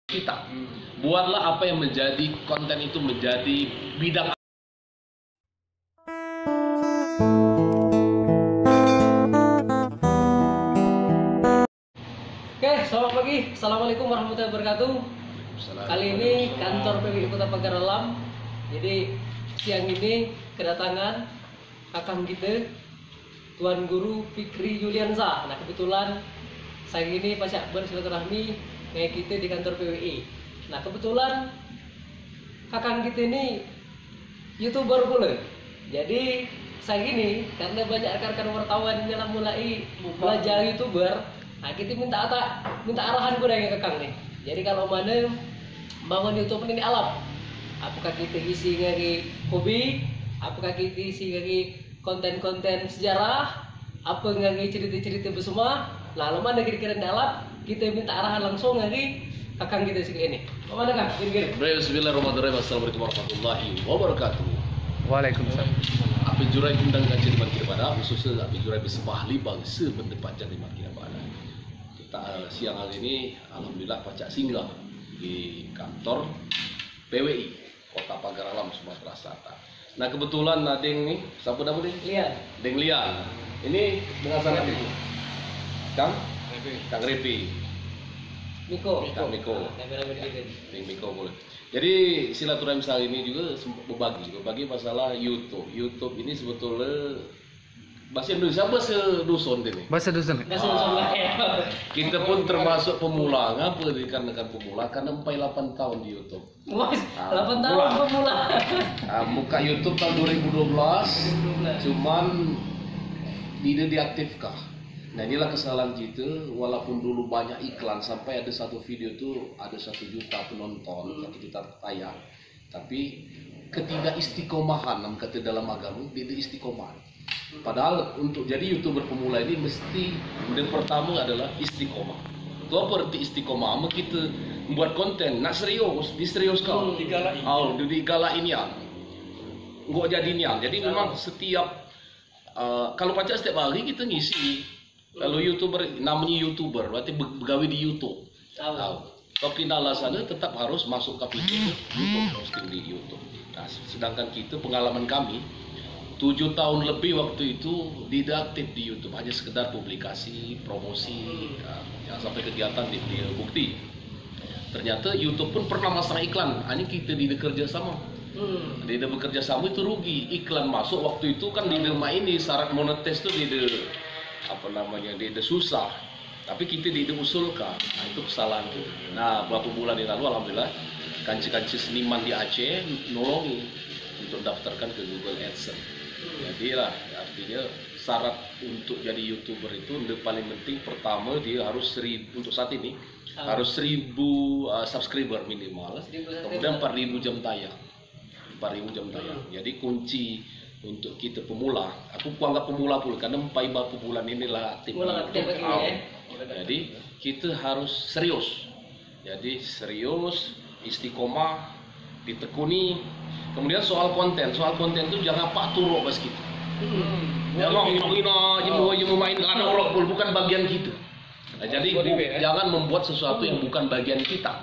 kita. Buatlah apa yang menjadi konten itu menjadi bidang. Oke, selamat pagi. Assalamualaikum warahmatullahi wabarakatuh. Kali ini kantor PWI Kota Pagar Alam. Jadi siang ini kedatangan kakang kita, Tuan Guru Fikri Yuliansa. Nah kebetulan saya ini pasca bersilaturahmi kayak kita di kantor PWI. Nah kebetulan kakang kita ini YouTuber pula. Jadi saya gini karena banyak rekan-rekan wartawan yang mulai belajar YouTuber. Nah kita minta arahan gue dari kakang nih. Jadi kalau mana bangun YouTube ini alam, apakah kita isi dari hobi, apakah kita isi dari konten-konten sejarah, apa dari cerita-cerita bersama. Nah, lo mana kira-kira dalam kita minta arahan langsung dari kakang kita sini ini. Mana kang? Kira-kira. Bismillahirrahmanirrahim. Assalamualaikum warahmatullahi wabarakatuh. Waalaikumsalam. Api jurai kundang kancing di markir pada khususnya api jurai bersembah libang sebendepan jadi markir pada. Kita siang hari ini alhamdulillah pacak singgah di kantor PWI Kota Pagar Alam Sumatera Selatan. Nah kebetulan Deng nih, siapa nama Deng? Lian. Deng Lian. Ini dengan sangat itu. Kang Repi. Miko. Kang Miko. Nama-nama kita. Deng Miko boleh. Jadi silaturahmi kali ini juga berbagi masalah YouTube. YouTube ini sebetulnya bahasa Indonesia bahasa dusun ini. Bahasa dusun. Kita pun termasuk pemula, ngapa dikarenakan pemula karena sampai 8 tahun di YouTube. Wah, 8 tahun pemula. Muka YouTube tahun 2012, cuman tidak diaktifkan. Nah inilah kesalahan kita, walaupun dulu banyak iklan sampai ada satu video tuh ada 1 juta penonton yang kita tayang, tapi ketidakistiqomahan kata dalam agama tidak istiqomah. Padahal untuk jadi YouTuber pemula ini mesti yang pertama adalah istiqomah. Itu apa arti istiqomah? Kita membuat konten, nak serius, diserius kau. Digalain ya. Nggak jadinya. Jadi memang setiap kalau pacar setiap hari kita ngisi. Kalau YouTuber namanya YouTuber berarti begawe di YouTube. Tapi alasannya tetap harus masuk ke video YouTube, posting di YouTube. Nah, sedangkan kita pengalaman kami 7 tahun lebih waktu itu tidak aktif di YouTube, hanya sekedar publikasi, promosi, yang sampai kegiatan di bukti. Ternyata YouTube pun pernah masang iklan, hanya kita tidak bekerja sama. Tidak bekerja sama itu rugi. Iklan masuk waktu itu kan di rumah ini syarat monetis itu tidak tidak susah. Tapi kita tidak usulkan. Nah, itu kesalahan itu. Nah, beberapa bulan yang lalu alhamdulillah kanci-kanci seniman di Aceh nolongi untuk daftarkan ke Google AdSense. Jadi lah artinya syarat untuk jadi YouTuber itu yang paling penting pertama dia harus 1000 untuk saat ini harus 1000 subscriber minimal, kemudian 4000 jam tayang. 4000 jam tayang. Jadi kunci untuk kita pemula, aku anggap pemula pula karena 4 bulan inilah aktif. Jadi kita harus serius. Jadi serius, istiqomah, ditekuni. Kemudian soal konten itu jangan pak turuk bas kita. Jangan hina main karena orang bukan bagian kita. Nah, jadi jangan membuat sesuatu yang bukan bagian kita.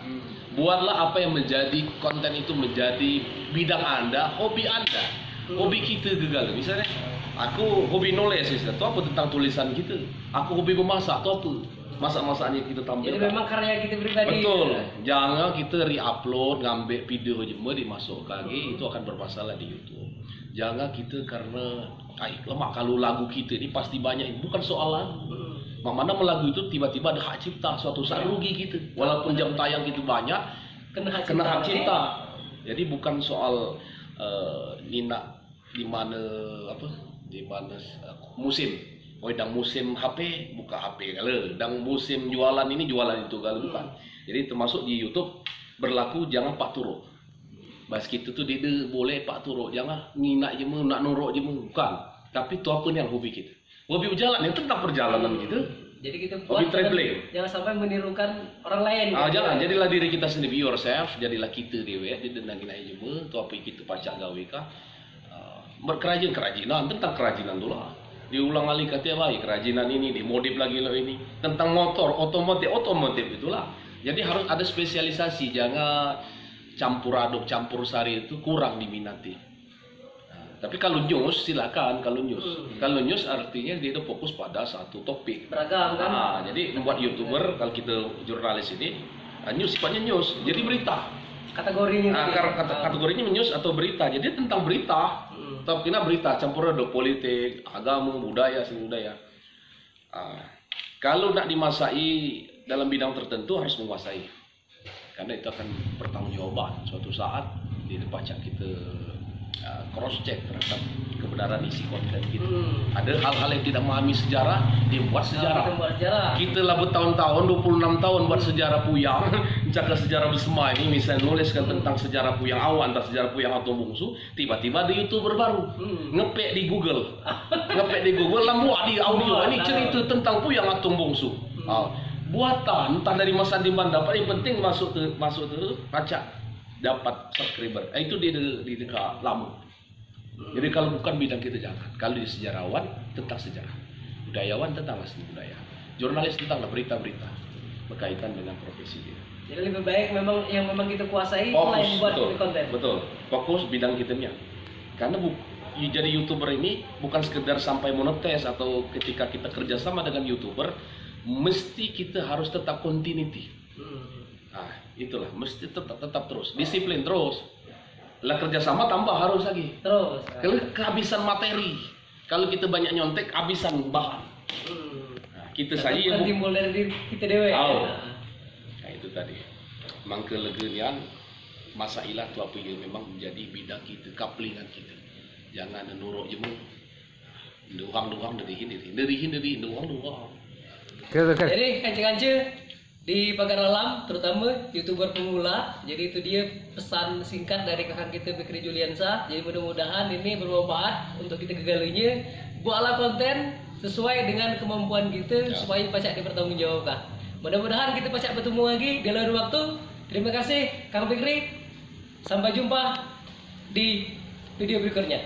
Buatlah apa yang menjadi konten itu menjadi bidang Anda, hobi Anda. Hobi kita gagal. Misalnya aku hobi nulis, itu apa tentang tulisan kita. Aku hobi memasak, itu apa masak-masaknya kita tampilkan. Jadi memang karya kita pribadi. Betul. Jangan kita re-upload, ngambil video aja dimasuk lagi, itu akan bermasalah di YouTube. Jangan kita karena lemak kalau lagu kita ini pasti banyak, bukan soal lagu. Mana lagu itu tiba-tiba ada hak cipta, suatu saat rugi kita. Walaupun jam tayang itu banyak, kena hak cipta. Jadi bukan soal nina di mana musim. Dang musim HP buka HP kalau dang musim jualan ini jualan itu kalau bukan. Jadi termasuk di YouTube berlaku jangan pak turuk. Bas kita tuh dia boleh pak turuk, jangan nginak je nak nuruk je bukan. Tapi itu apa yang hobi kita. Hobi berjalan yang tentang perjalanan kita. Jadi kita hobi traveling. Jangan sampai menirukan orang lain. Jangan, jadilah diri kita sendiri, be yourself, jadilah kita dewe, jadi nangin aja je tu apa kita pacak gawe kah. Kerajinan tentang kerajinan dulu. Diulang kali kata baik kerajinan ini dimodif lagi lo ini tentang motor otomotif itulah Jadi harus ada spesialisasi, jangan campur aduk, campur sari itu kurang diminati. Nah, tapi kalau news silakan, kalau news artinya dia itu fokus pada satu topik. Beragam kan? Nah, jadi membuat YouTuber, kalau kita jurnalis ini, news sifatnya news, jadi berita. Kategorinya kategorinya news atau berita, jadi tentang berita. Tapi kena berita campur aduk politik, agama, budaya, seni budaya. Kalau nak dimasai dalam bidang tertentu harus menguasai, karena itu akan bertanggung-jawaban suatu saat di pajak kita cross check terhadap kebenaran isi konten kita. Ada hal-hal yang tidak memahami sejarah, dia buat sejarah. Kita lah bertahun-tahun, 26 tahun buat sejarah Puyang, mencatat sejarah Besema ini, misalnya nuliskan tentang sejarah Puyang Awan atau sejarah Puyang atau Bungsu, tiba-tiba ada YouTuber baru ngepek di Google, buat di audio ini cerita tentang Puyang atau Bungsu. Buatan entah dari Mas Andi dapat, yang penting masuk ke pajak dapat subscriber. Itu dia di dekat Lamu. Jadi kalau bukan bidang kita jangan. Kalau di sejarawan tentang sejarah, budayawan tentang seni budaya, jurnalis tentang berita-berita berkaitan dengan profesi dia. Jadi lebih baik memang yang kita kuasai selain buat konten. Betul. Fokus bidang kitanya. Karena jadi YouTuber ini bukan sekedar sampai monetis atau ketika kita kerjasama dengan YouTuber, mesti kita harus tetap continuity. Nah, itulah mesti tetap terus, disiplin terus. Lah kerjasama tambah harus lagi. Terus. Kalau kehabisan materi, kalau kita banyak nyontek, kehabisan bahan. Nah, kita saja yang timbul dari diri kita dewe. Nah, itu tadi. Mangkelegenian masa ilah tu apa yang memang menjadi bidang kita, kaplingan kita. Jangan nuruk jemu. Duang dari duang. Jadi kanci-kanci di Pagar Alam, terutama YouTuber pemula, jadi itu dia pesan singkat dari kakak kita Fikri Juliansa. Jadi mudah-mudahan ini bermanfaat untuk kita gegalinya. Buatlah konten sesuai dengan kemampuan kita supaya pacak dipertanggungjawabkan. Mudah-mudahan kita pacak bertemu lagi di lain waktu. Terima kasih Kang Fikri. Sampai jumpa di video berikutnya.